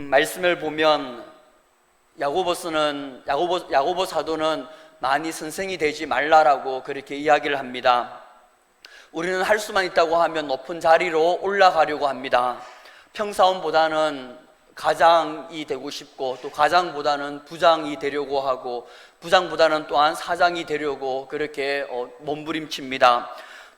말씀을 보면 야고보 사도는 많이 선생이 되지 말라라고 그렇게 이야기를 합니다. 우리는 할 수만 있다고 하면 높은 자리로 올라가려고 합니다. 평사원보다는 가장이 되고 싶고, 또 가장보다는 부장이 되려고 하고, 부장보다는 또한 사장이 되려고 그렇게 몸부림칩니다.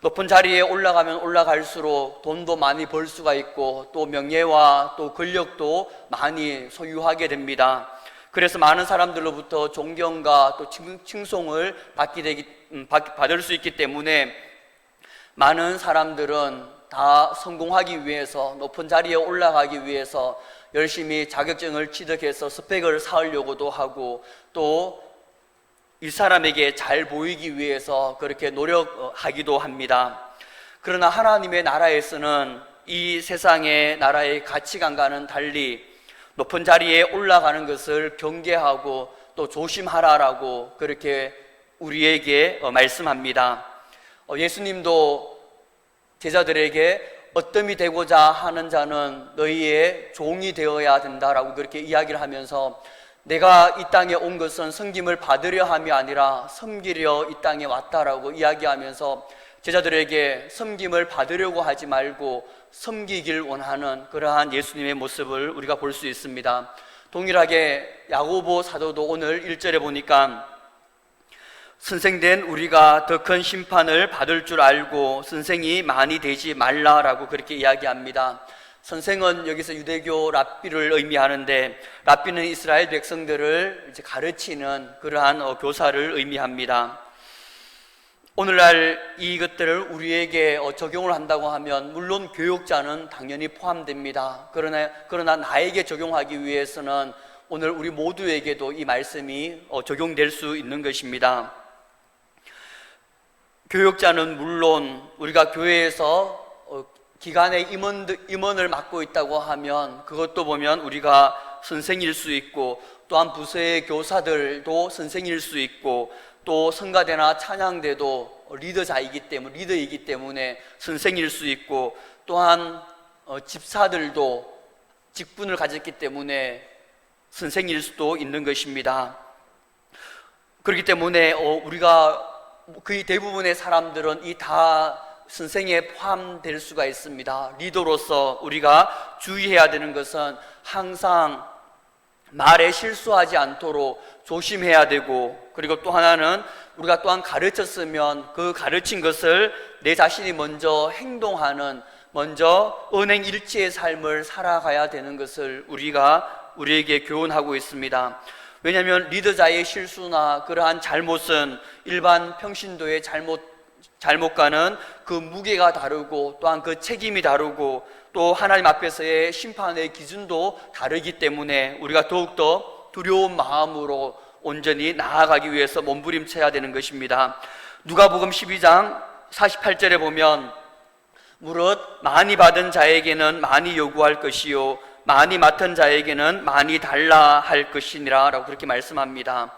높은 자리에 올라가면 올라갈수록 돈도 많이 벌 수가 있고, 또 명예와 또 권력도 많이 소유하게 됩니다. 그래서 많은 사람들로부터 존경과 또 칭송을 받을 수 있기 때문에 많은 사람들은 다 성공하기 위해서, 높은 자리에 올라가기 위해서 열심히 자격증을 취득해서 스펙을 쌓으려고도 하고, 또 윗사람에게 잘 보이기 위해서 그렇게 노력하기도 합니다. 그러나 하나님의 나라에서는 이 세상의 나라의 가치관과는 달리 높은 자리에 올라가는 것을 경계하고 또 조심하라라고 그렇게 우리에게 말씀합니다. 예수님도 제자들에게 어뜸이 되고자 하는 자는 너희의 종이 되어야 된다라고 그렇게 이야기를 하면서, 내가 이 땅에 온 것은 섬김을 받으려 함이 아니라 섬기려 이 땅에 왔다라고 이야기하면서 제자들에게 섬김을 받으려고 하지 말고 섬기길 원하는 그러한 예수님의 모습을 우리가 볼 수 있습니다. 동일하게 야고보 사도도 오늘 1절에 보니까 선생된 우리가 더 큰 심판을 받을 줄 알고 선생이 많이 되지 말라라고 그렇게 이야기합니다. 선생은 여기서 유대교 랍비를 의미하는데, 랍비는 이스라엘 백성들을 이제 가르치는 그러한 교사를 의미합니다. 오늘날 이것들을 우리에게 적용을 한다고 하면 물론 교육자는 당연히 포함됩니다. 그러나 나에게 적용하기 위해서는 오늘 우리 모두에게도 이 말씀이 적용될 수 있는 것입니다. 교육자는 물론 우리가 교회에서 기관의 임원을 맡고 있다고 하면 그것도 보면 우리가 선생일 수 있고, 또한 부서의 교사들도 선생일 수 있고, 또 성가대나 찬양대도 리더이기 때문에 선생일 수 있고, 또한 집사들도 직분을 가졌기 때문에 선생일 수도 있는 것입니다. 그렇기 때문에 우리가 거의 대부분의 사람들은 이 다 선생에 포함될 수가 있습니다. 리더로서 우리가 주의해야 되는 것은 항상 말에 실수하지 않도록 조심해야 되고, 그리고 또 하나는 우리가 또한 가르쳤으면 그 가르친 것을 내 자신이 먼저 행동하는, 먼저 은행일치의 삶을 살아가야 되는 것을 우리에게 교훈하고 있습니다. 왜냐하면 리더자의 실수나 그러한 잘못은 일반 평신도의 잘못과는 그 무게가 다르고, 또한 그 책임이 다르고, 또 하나님 앞에서의 심판의 기준도 다르기 때문에 우리가 더욱더 두려운 마음으로 온전히 나아가기 위해서 몸부림쳐야 되는 것입니다. 누가복음 12장 48절에 보면, 무릇 많이 받은 자에게는 많이 요구할 것이요 많이 맡은 자에게는 많이 달라 할 것이니라 라고 그렇게 말씀합니다.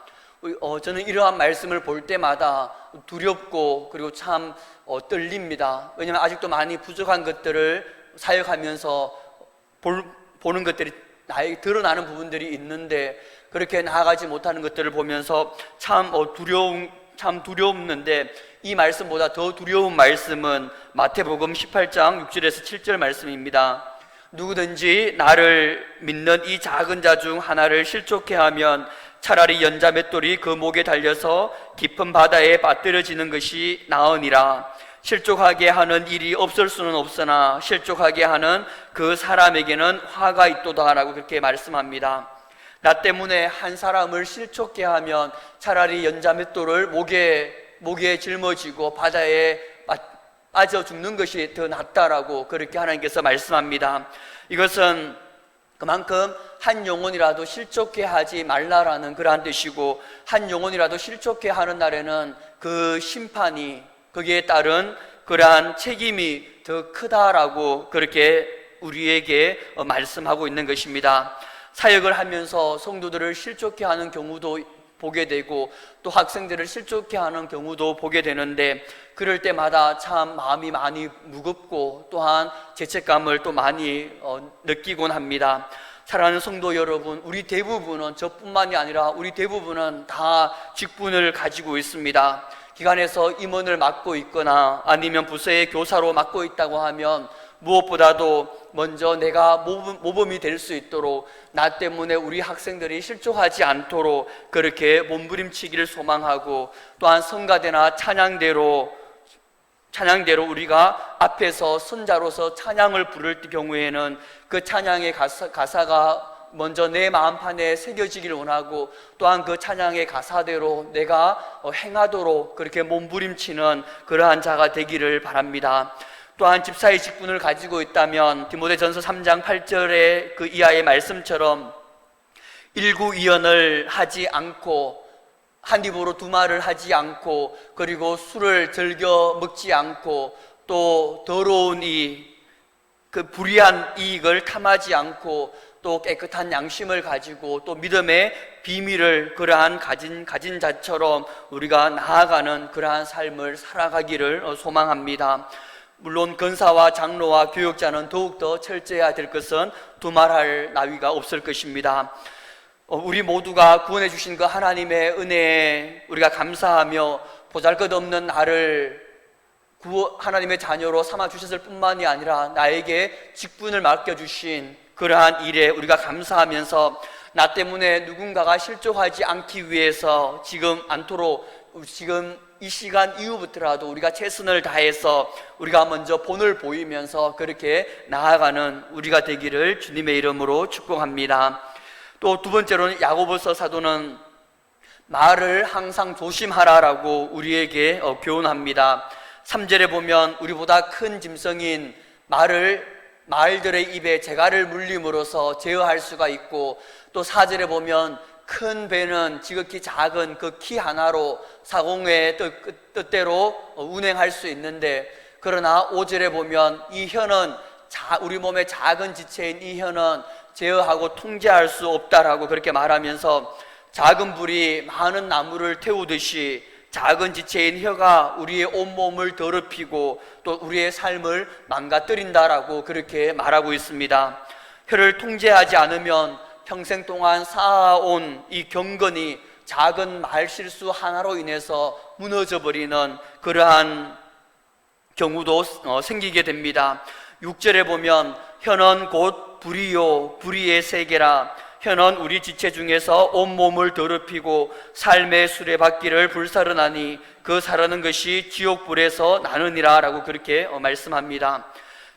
저는 이러한 말씀을 볼 때마다 두렵고, 그리고 참 떨립니다. 왜냐하면 아직도 많이 부족한 것들을 사역하면서 보는 것들이 나에게 드러나는 부분들이 있는데, 그렇게 나아가지 못하는 것들을 보면서 참 두려웠는데, 이 말씀보다 더 두려운 말씀은 마태복음 18장 6절에서 7절 말씀입니다. 누구든지 나를 믿는 이 작은 자 중 하나를 실족해 하면 차라리 연자 맷돌이 그 목에 달려서 깊은 바다에 빠뜨려지는 것이 나으니라. 실족하게 하는 일이 없을 수는 없으나 실족하게 하는 그 사람에게는 화가 있도다 라고 그렇게 말씀합니다. 나 때문에 한 사람을 실족해 하면 차라리 연자 맷돌을 목에 짊어지고 바다에 빠져 죽는 것이 더 낫다라고 그렇게 하나님께서 말씀합니다. 이것은 그만큼 한 영혼이라도 실족해 하지 말라라는 그러한 뜻이고, 한 영혼이라도 실족해 하는 날에는 그 심판이, 거기에 따른 그러한 책임이 더 크다라고 그렇게 우리에게 말씀하고 있는 것입니다. 사역을 하면서 성도들을 실족해 하는 경우도 보게 되고, 또 학생들을 실족해 하는 경우도 보게 되는데, 그럴 때마다 참 마음이 많이 무겁고, 또한 죄책감을 또 많이 느끼곤 합니다. 사랑하는 성도 여러분, 우리 대부분은, 저뿐만이 아니라 우리 대부분은 다 직분을 가지고 있습니다. 기관에서 임원을 맡고 있거나 아니면 부서의 교사로 맡고 있다고 하면 무엇보다도 먼저 내가 모범이 될 수 있도록, 나 때문에 우리 학생들이 실족하지 않도록 그렇게 몸부림치기를 소망하고, 또한 성가대나 찬양대로 우리가 앞에서 선자로서 찬양을 부를 경우에는 그 찬양의 가사가 먼저 내 마음판에 새겨지기를 원하고, 또한 그 찬양의 가사대로 내가 행하도록 그렇게 몸부림치는 그러한 자가 되기를 바랍니다. 또한 집사의 직분을 가지고 있다면 디모데전서 3장 8절의 그 이하의 말씀처럼 일구이연을 하지 않고, 한 입으로 두 말을 하지 않고, 그리고 술을 즐겨 먹지 않고, 또 더러운 그 불의한 이익을 탐하지 않고, 또 깨끗한 양심을 가지고, 또 믿음의 비밀을 그러한 가진 자처럼 우리가 나아가는 그러한 삶을 살아가기를 소망합니다. 물론 권사와 장로와 교육자는 더욱더 철저해야 될 것은 두말할 나위가 없을 것입니다. 우리 모두가 구원해 주신 그 하나님의 은혜에 우리가 감사하며 보잘것없는 나를 하나님의 자녀로 삼아 주셨을 뿐만이 아니라 나에게 직분을 맡겨주신 그러한 일에 우리가 감사하면서, 나 때문에 누군가가 실족하지 않기 위해서 지금 이 시간 이후부터라도 우리가 최선을 다해서 우리가 먼저 본을 보이면서 그렇게 나아가는 우리가 되기를 주님의 이름으로 축복합니다. 또 두 번째로는 야고보서 사도는 말을 항상 조심하라라고 우리에게 교훈합니다. 3절에 보면 우리보다 큰 짐승인 말들의 입에 재갈을 물림으로써 제어할 수가 있고, 또 4절에 보면 큰 배는 지극히 작은 그 키 하나로 사공의 뜻대로 운행할 수 있는데, 그러나 5절에 보면 이 혀는 우리 몸의 작은 지체인 이 혀는 제어하고 통제할 수 없다라고 그렇게 말하면서, 작은 불이 많은 나무를 태우듯이 작은 지체인 혀가 우리의 온몸을 더럽히고 또 우리의 삶을 망가뜨린다라고 그렇게 말하고 있습니다. 혀를 통제하지 않으면 평생 동안 쌓아온 이 경건이 작은 말 실수 하나로 인해서 무너져 버리는 그러한 경우도 생기게 됩니다. 6절에 보면 혀는 곧 불이요 불의의 세계라, 혀는 우리 지체 중에서 온몸을 더럽히고 삶의 수레바퀴를 불사르나니 그 사르는 것이 지옥불에서 나느니라 라고 그렇게 말씀합니다.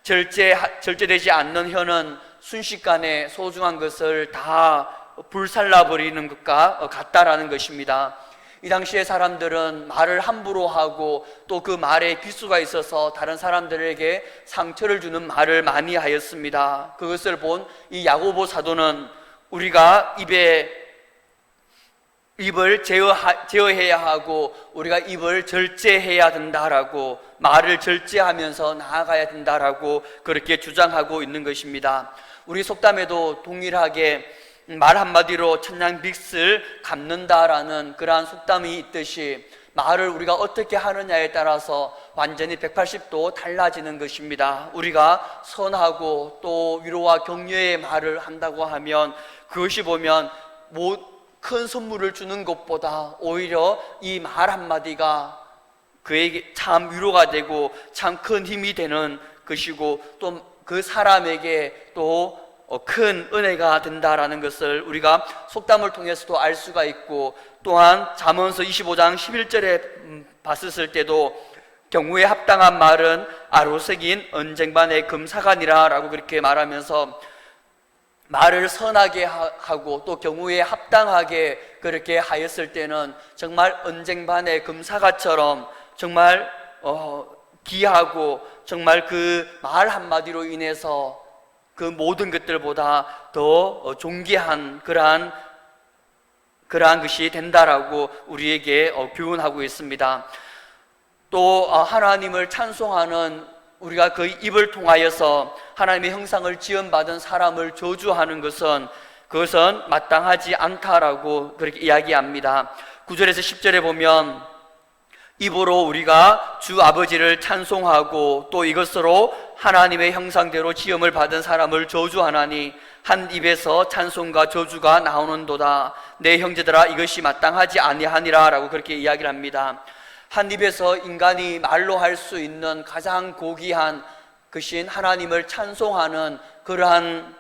절제되지 않는 혀는 순식간에 소중한 것을 다 불살라버리는 것과 같다라는 것입니다. 이 당시의 사람들은 말을 함부로 하고 또 그 말에 기수가 있어서 다른 사람들에게 상처를 주는 말을 많이 하였습니다. 그것을 본 이 야고보 사도는 우리가 입을 제어해야 하고 우리가 입을 절제해야 된다라고, 말을 절제하면서 나아가야 된다라고 그렇게 주장하고 있는 것입니다. 우리 속담에도 동일하게 말 한마디로 천냥빚을 갚는다라는 그러한 속담이 있듯이, 말을 우리가 어떻게 하느냐에 따라서 완전히 180도 달라지는 것입니다. 우리가 선하고 또 위로와 격려의 말을 한다고 하면 그것이 보면 큰 선물을 주는 것보다 오히려 이 말 한마디가 그에게 참 위로가 되고 참 큰 힘이 되는 것이고, 또 그 사람에게 또 큰 은혜가 된다라는 것을 우리가 속담을 통해서도 알 수가 있고, 또한 잠언서 25장 11절에 봤을 때도 경우에 합당한 말은 아로새긴 언쟁반의 금사간이라 라고 그렇게 말하면서, 말을 선하게 하고 또 경우에 합당하게 그렇게 하였을 때는 정말 언쟁반의 금사과처럼 정말 귀하고, 정말 그 말 한마디로 인해서 그 모든 것들보다 더 존귀한 그러한 것이 된다라고 우리에게 교훈하고 있습니다. 또 하나님을 찬송하는, 우리가 그 입을 통하여서 하나님의 형상을 지음받은 사람을 저주하는 그것은 마땅하지 않다라고 그렇게 이야기합니다. 9절에서 10절에 보면 입으로 우리가 주 아버지를 찬송하고 또 이것으로 하나님의 형상대로 지음을 받은 사람을 저주하나니 한 입에서 찬송과 저주가 나오는도다. 내 형제들아 이것이 마땅하지 아니하니라 라고 그렇게 이야기를 합니다. 한 입에서 인간이 말로 할 수 있는 가장 고귀한 것인 하나님을 찬송하는 그러한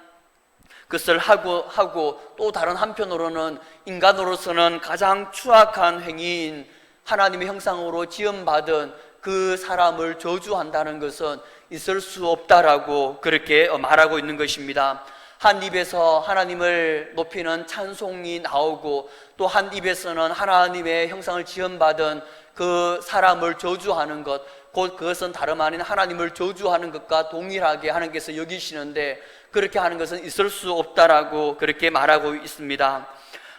것을 하고 또 다른 한편으로는 인간으로서는 가장 추악한 행위인 하나님의 형상으로 지음받은 그 사람을 저주한다는 것은 있을 수 없다라고 그렇게 말하고 있는 것입니다. 한 입에서 하나님을 높이는 찬송이 나오고 또 한 입에서는 하나님의 형상을 지음받은 그 사람을 저주하는 것, 곧 그것은 다름 아닌 하나님을 저주하는 것과 동일하게 하나님께서 여기시는데 그렇게 하는 것은 있을 수 없다라고 그렇게 말하고 있습니다.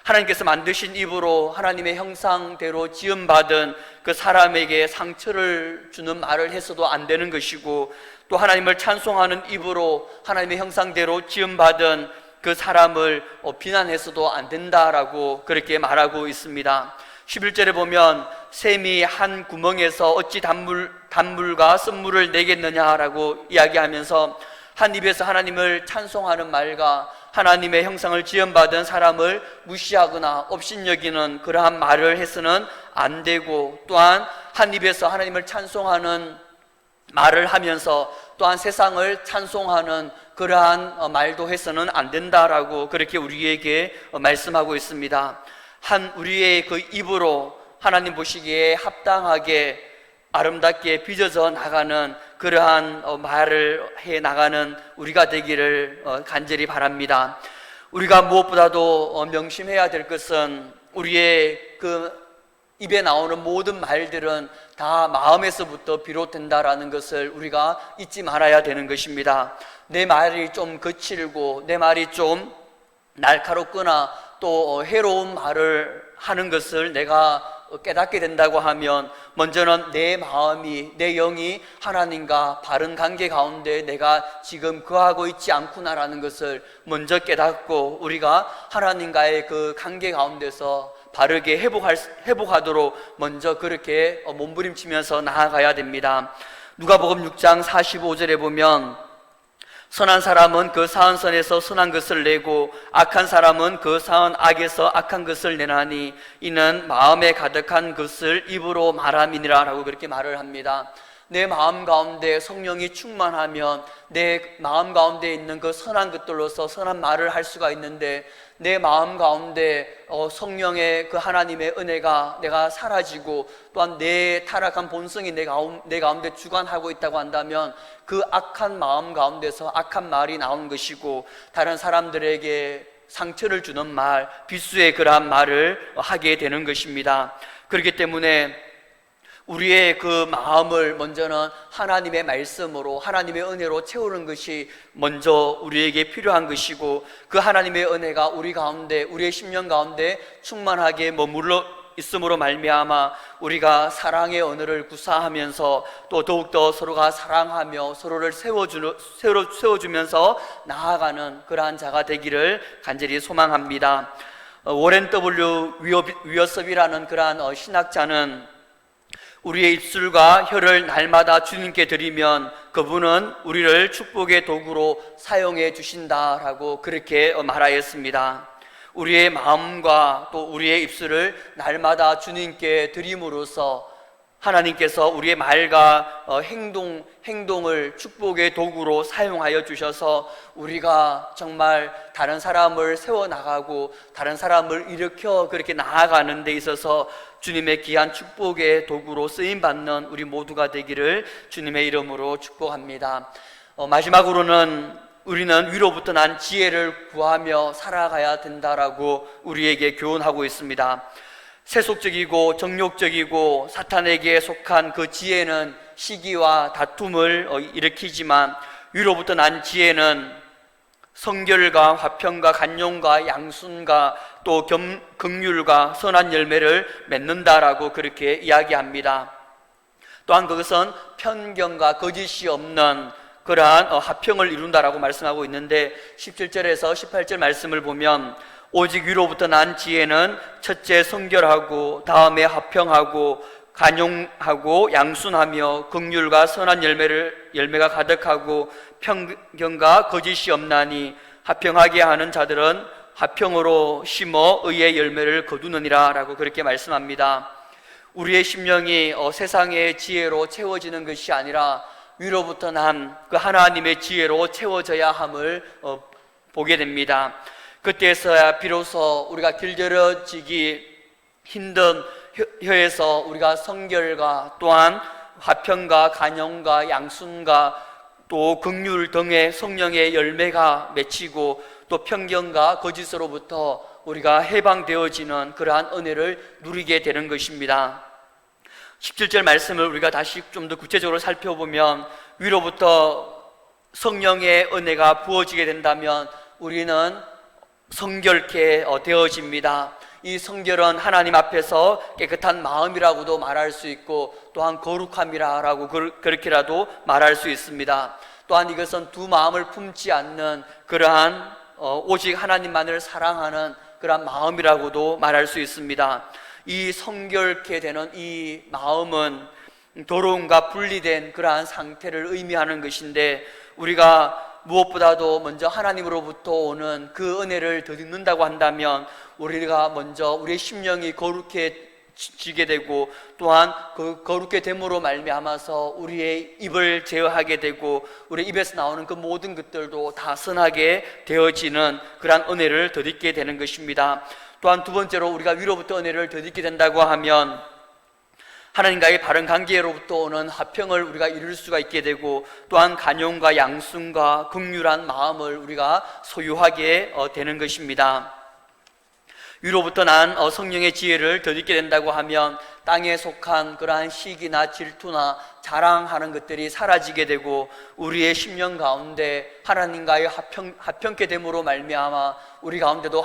하나님께서 만드신 입으로 하나님의 형상대로 지음받은 그 사람에게 상처를 주는 말을 해서도 안 되는 것이고, 또 하나님을 찬송하는 입으로 하나님의 형상대로 지음받은 그 사람을 비난해서도 안 된다라고 그렇게 말하고 있습니다. 11절에 보면 샘이 한 구멍에서 어찌 단물과 쓴물을 내겠느냐라고 이야기하면서 한 입에서 하나님을 찬송하는 말과 하나님의 형상을 지음받은 사람을 무시하거나 업신여기는 그러한 말을 해서는 안 되고, 또한 한 입에서 하나님을 찬송하는 말을 하면서 또한 세상을 찬송하는 그러한 말도 해서는 안 된다라고 그렇게 우리에게 말씀하고 있습니다. 우리의 그 입으로 하나님 보시기에 합당하게 아름답게 빚어져 나가는 그러한 말을 해 나가는 우리가 되기를 간절히 바랍니다. 우리가 무엇보다도 명심해야 될 것은 우리의 그 입에 나오는 모든 말들은 다 마음에서부터 비롯된다라는 것을 우리가 잊지 말아야 되는 것입니다. 내 말이 좀 거칠고 내 말이 좀 날카롭거나 또 해로운 말을 하는 것을 내가 깨닫게 된다고 하면 먼저는 내 마음이, 내 영이 하나님과 바른 관계 가운데 내가 지금 거하고 있지 않구나라는 것을 먼저 깨닫고 우리가 하나님과의 그 관계 가운데서 바르게 회복하도록 먼저 그렇게 몸부림치면서 나아가야 됩니다. 누가복음 6장 45절에 보면 선한 사람은 그 사은 선에서 선한 것을 내고 악한 사람은 그 사은 악에서 악한 것을 내나니 이는 마음에 가득한 것을 입으로 말함이니라 라고 그렇게 말을 합니다. 내 마음 가운데 성령이 충만하면 내 마음 가운데 있는 그 선한 것들로서 선한 말을 할 수가 있는데, 내 마음 가운데 성령의 그 하나님의 은혜가 내가 사라지고 또한 내 타락한 본성이 내 가운데 주관하고 있다고 한다면 그 악한 마음 가운데서 악한 말이 나오는 것이고, 다른 사람들에게 상처를 주는 말, 비수의 그러한 말을 하게 되는 것입니다. 그렇기 때문에 우리의 그 마음을 먼저는 하나님의 말씀으로, 하나님의 은혜로 채우는 것이 먼저 우리에게 필요한 것이고, 그 하나님의 은혜가 우리 가운데, 우리의 심령 가운데 충만하게 머물러 있음으로 말미암아 우리가 사랑의 언어를 구사하면서 또 더욱더 서로가 사랑하며 서로를 세워주면서 나아가는 그러한 자가 되기를 간절히 소망합니다. 워렌 W. 위어섭이라는 그러한 신학자는 우리의 입술과 혀를 날마다 주님께 드리면 그분은 우리를 축복의 도구로 사용해 주신다라고 그렇게 말하였습니다. 우리의 마음과 또 우리의 입술을 날마다 주님께 드림으로써 하나님께서 우리의 말과 행동을 축복의 도구로 사용하여 주셔서 우리가 정말 다른 사람을 세워나가고 다른 사람을 일으켜 그렇게 나아가는 데 있어서 주님의 귀한 축복의 도구로 쓰임받는 우리 모두가 되기를 주님의 이름으로 축복합니다. 마지막으로는 우리는 위로부터 난 지혜를 구하며 살아가야 된다라고 우리에게 교훈하고 있습니다. 세속적이고 정욕적이고 사탄에게 속한 그 지혜는 시기와 다툼을 일으키지만 위로부터 난 지혜는 성결과 화평과 간용과 양순과 또 긍휼과 선한 열매를 맺는다라고 그렇게 이야기합니다. 또한 그것은 편견과 거짓이 없는 그러한 화평을 이룬다라고 말씀하고 있는데, 17절에서 18절 말씀을 보면 오직 위로부터 난 지혜는 첫째 성결하고 다음에 화평하고 간용하고 양순하며 긍휼과 선한 열매가 가득하고 편견과 거짓이 없나니 화평하게 하는 자들은 화평으로 심어 의의 열매를 거두느니라 라고 그렇게 말씀합니다. 우리의 심령이 세상의 지혜로 채워지는 것이 아니라 위로부터 난 그 하나님의 지혜로 채워져야 함을 보게 됩니다. 그때서야 비로소 우리가 길들여지기 힘든 혀에서 우리가 성결과 또한 화평과 간영과 양순과 또 긍휼 등의 성령의 열매가 맺히고 또 편견과 거짓으로부터 우리가 해방되어지는 그러한 은혜를 누리게 되는 것입니다. 17절 말씀을 우리가 다시 좀 더 구체적으로 살펴보면 위로부터 성령의 은혜가 부어지게 된다면 우리는 성결케 되어집니다. 이 성결은 하나님 앞에서 깨끗한 마음이라고도 말할 수 있고 또한 거룩함이라고 그렇게라도 말할 수 있습니다. 또한 이것은 두 마음을 품지 않는 그러한 오직 하나님만을 사랑하는 그러한 마음이라고도 말할 수 있습니다. 이 성결케 되는 이 마음은 더러움과 분리된 그러한 상태를 의미하는 것인데 우리가 무엇보다도 먼저 하나님으로부터 오는 그 은혜를 덧입는다고 한다면 우리가 먼저 우리의 심령이 거룩해지게 되고 또한 그 거룩해 됨으로 말미암아서 우리의 입을 제어하게 되고 우리 입에서 나오는 그 모든 것들도 다 선하게 되어지는 그러한 은혜를 덧입게 되는 것입니다. 또한 두 번째로 우리가 위로부터 은혜를 덧입게 된다고 하면 하나님과의 바른 관계로부터 오는 화평을 우리가 이룰 수가 있게 되고 또한 간용과 양순과 긍휼한 마음을 우리가 소유하게 되는 것입니다. 위로부터 난 성령의 지혜를 덧입게 된다고 하면 땅에 속한 그러한 시기나 질투나 자랑하는 것들이 사라지게 되고 우리의 심령 가운데 하나님과의 화평케 됨으로 말미암아 우리 가운데도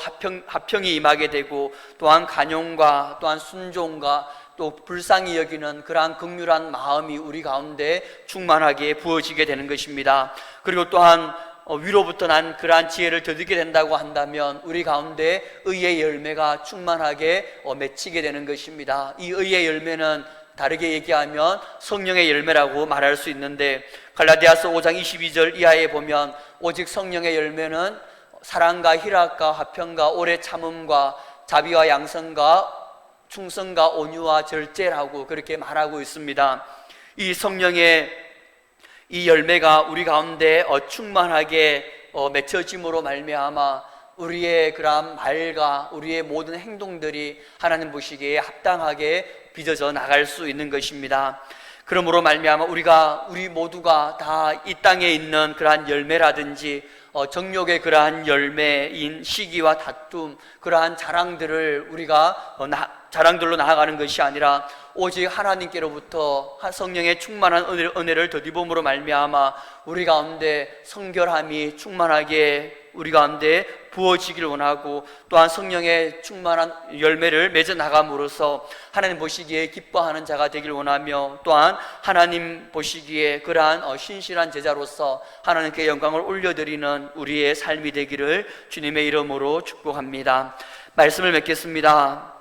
화평이 임하게 되고 또한 간용과 또한 순종과 또 불쌍히 여기는 그러한 긍휼한 마음이 우리 가운데 충만하게 부어지게 되는 것입니다. 그리고 또한 위로부터 난 그러한 지혜를 덧입게 된다고 한다면 우리 가운데 의의 열매가 충만하게 맺히게 되는 것입니다. 이 의의 열매는 다르게 얘기하면 성령의 열매라고 말할 수 있는데 갈라디아서 5장 22절 이하에 보면 오직 성령의 열매는 사랑과 희락과 화평과 오래 참음과 자비와 양선과 충성과 온유와 절제라고 그렇게 말하고 있습니다. 이 성령의 이 열매가 우리 가운데 충만하게 맺혀짐으로 말미암아 우리의 그러한 말과 우리의 모든 행동들이 하나님 보시기에 합당하게 빚어져 나갈 수 있는 것입니다. 그러므로 말미암아 우리 모두가 다 이 땅에 있는 그러한 열매라든지 정욕의 그러한 열매인 시기와 다툼 그러한 자랑들을 우리가 자랑들로 나아가는 것이 아니라 오직 하나님께로부터 성령의 충만한 은혜를 덧입음으로 말미암아 우리 가운데 성결함이 충만하게 우리 가운데 부어지길 원하고 또한 성령의 충만한 열매를 맺어 나감으로써 하나님 보시기에 기뻐하는 자가 되길 원하며 또한 하나님 보시기에 그러한 신실한 제자로서 하나님께 영광을 올려드리는 우리의 삶이 되기를 주님의 이름으로 축복합니다. 말씀을 맺겠습니다.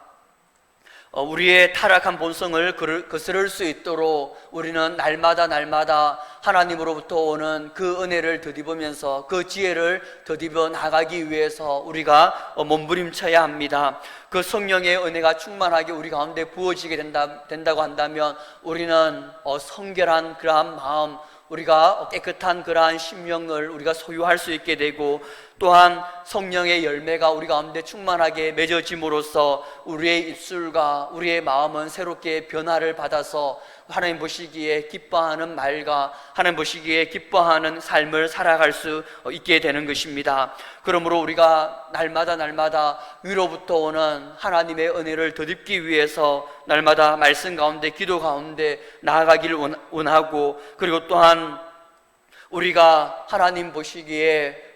우리의 타락한 본성을 거스를 수 있도록 우리는 날마다 하나님으로부터 오는 그 은혜를 덧입으면서 그 지혜를 덧입어 나가기 위해서 우리가 몸부림쳐야 합니다. 그 성령의 은혜가 충만하게 우리 가운데 부어지게 된다고 한다면 우리는 성결한 그러한 마음, 우리가 깨끗한 그러한 심령을 우리가 소유할 수 있게 되고 또한 성령의 열매가 우리 가운데 충만하게 맺어짐으로써 우리의 입술과 우리의 마음은 새롭게 변화를 받아서 하나님 보시기에 기뻐하는 말과 하나님 보시기에 기뻐하는 삶을 살아갈 수 있게 되는 것입니다. 그러므로 우리가 날마다 위로부터 오는 하나님의 은혜를 덧입기 위해서 날마다 말씀 가운데 기도 가운데 나아가기를 원하고 그리고 또한 우리가 하나님 보시기에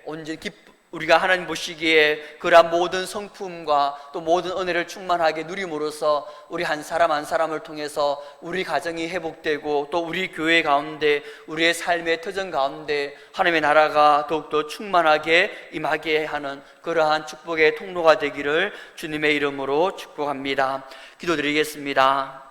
우리가 하나님 보시기에 그러한 모든 성품과 또 모든 은혜를 충만하게 누림으로써 우리 한 사람 한 사람을 통해서 우리 가정이 회복되고 또 우리 교회 가운데 우리의 삶의 터전 가운데 하나님의 나라가 더욱더 충만하게 임하게 하는 그러한 축복의 통로가 되기를 주님의 이름으로 축복합니다. 기도드리겠습니다.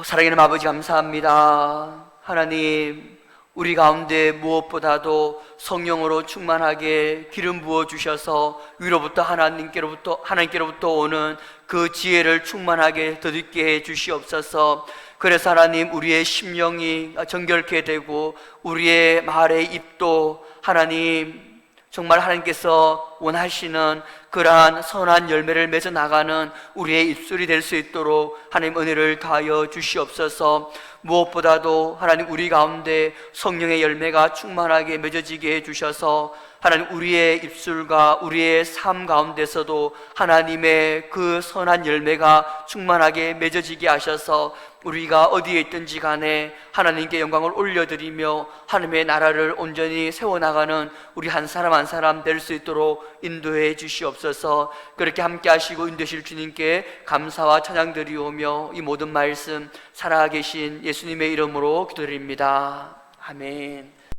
사랑하는 아버지 감사합니다. 하나님, 우리 가운데 무엇보다도 성령으로 충만하게 기름 부어 주셔서 위로부터 하나님께로부터 오는 그 지혜를 충만하게 더듬게 해 주시옵소서. 그래서 하나님, 우리의 심령이 정결케 되고 우리의 말의 입도 하나님 정말 하나님께서 원하시는 그러한 선한 열매를 맺어 나가는 우리의 입술이 될 수 있도록 하나님 은혜를 다하여 주시옵소서. 무엇보다도 하나님, 우리 가운데 성령의 열매가 충만하게 맺어지게 해주셔서 하나님, 우리의 입술과 우리의 삶 가운데서도 하나님의 그 선한 열매가 충만하게 맺어지게 하셔서 우리가 어디에 있든지 간에 하나님께 영광을 올려드리며 하나님의 나라를 온전히 세워나가는 우리 한 사람 한 사람 될 수 있도록 인도해 주시옵소서. 그렇게 함께 하시고 인도하실 주님께 감사와 찬양 드리오며 이 모든 말씀 살아계신 예수님의 이름으로 기도드립니다. 아멘.